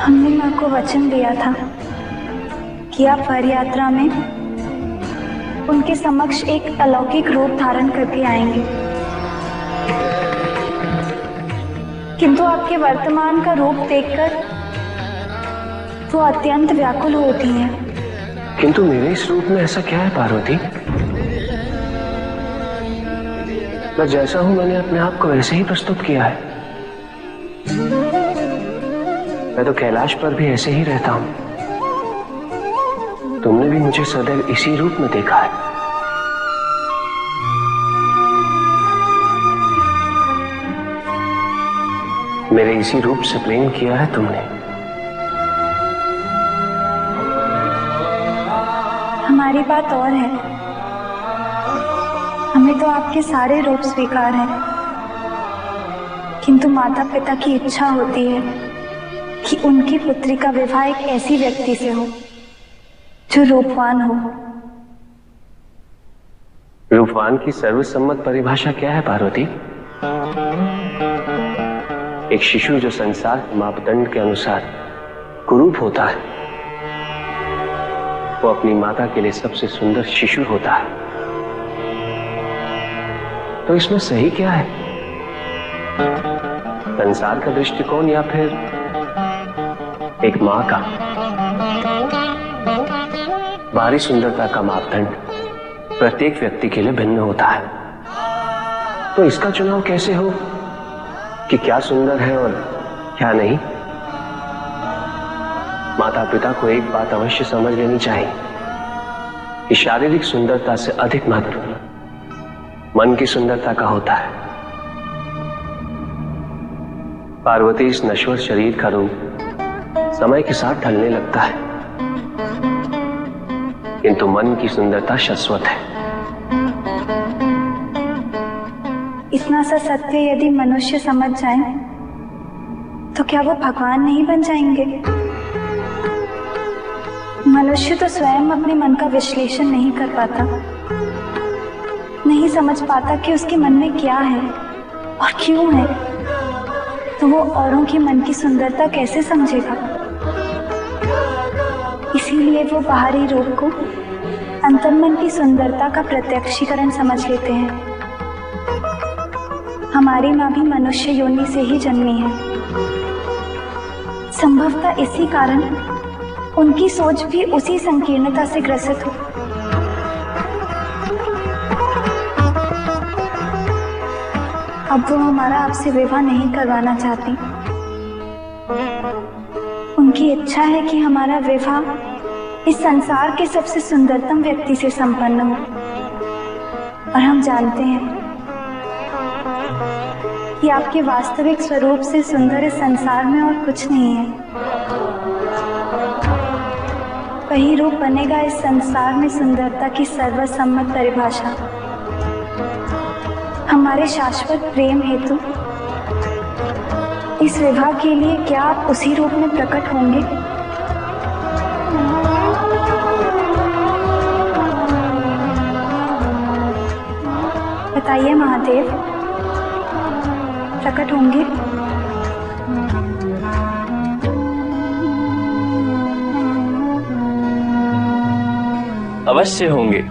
हमने माँ को वचन दिया था कि आप वर यात्रा में उनके समक्ष एक अलौकिक रूप धारण करके आएंगे, किंतु आपके वर्तमान का रूप देखकर वो अत्यंत व्याकुल हो उठी हैं। किंतु मेरे इस रूप में ऐसा क्या है पार्वती? मैं जैसा हूं मैंने अपने आप को वैसे ही प्रस्तुत किया है। मैं तो कैलाश पर भी ऐसे ही रहता हूं। तुमने भी मुझे सदैव इसी रूप में देखा है। मेरे इसी रूप से प्रेम किया है तुमने। हमारी बात और है, हमें तो आपके सारे रूप स्वीकार हैं, किंतु माता पिता की इच्छा होती है कि उनकी पुत्री का विवाह एक ऐसी व्यक्ति से हो जो रूपवान हो। रूपवान की सर्वसम्मत परिभाषा क्या है पार्वती? एक शिशु जो संसार के मापदंड के अनुसार कुरूप होता है, वो अपनी माता के लिए सबसे सुंदर शिशु होता है। तो इसमें सही क्या है? संसार का दृष्टिकोण या फिर एक मां का? बाहरी सुंदरता का मापदंड प्रत्येक व्यक्ति के लिए भिन्न होता है, तो इसका चुनाव कैसे हो कि क्या सुंदर है और क्या नहीं? माता पिता को एक बात अवश्य समझ लेनी चाहिए कि शारीरिक सुंदरता से अधिक महत्व मन की सुंदरता का होता है। पार्वती, इस नश्वर शरीर का रूप समय के साथ ढलने लगता है, किंतु मन की सुंदरता शाश्वत है। इतना सा सत्य यदि मनुष्य समझ जाए तो क्या वो भगवान नहीं बन जाएंगे? मनुष्य तो स्वयं अपने मन का विश्लेषण नहीं कर पाता, नहीं समझ पाता कि उसके मन में क्या है और क्यों है, तो वो औरों के मन की सुंदरता कैसे समझेगा? इसीलिए वो बाहरी रूप को अंतर्मन की सुंदरता का प्रत्यक्षीकरण समझ लेते हैं। हमारी माँ भी मनुष्य योनि से ही जन्मी है। संभवतः इसी कारण उनकी सोच भी उसी संकीर्णता से ग्रसित हो। अब वो हमारा आपसे विवाह नहीं करवाना चाहती। उनकी इच्छा है कि हमारा विवाह इस संसार के सबसे सुंदरतम व्यक्ति से संपन्न हो, और हम जानते हैं कि आपके वास्तविक स्वरूप से सुंदर इस संसार में और कुछ नहीं है। वही रूप बनेगा इस संसार में सुंदरता की सर्वसम्मत परिभाषा। हमारे शाश्वत प्रेम हेतु इस विवाह के लिए क्या आप उसी रूप में प्रकट होंगे? बताइए महादेव, प्रकट होंगे? अवश्य होंगे।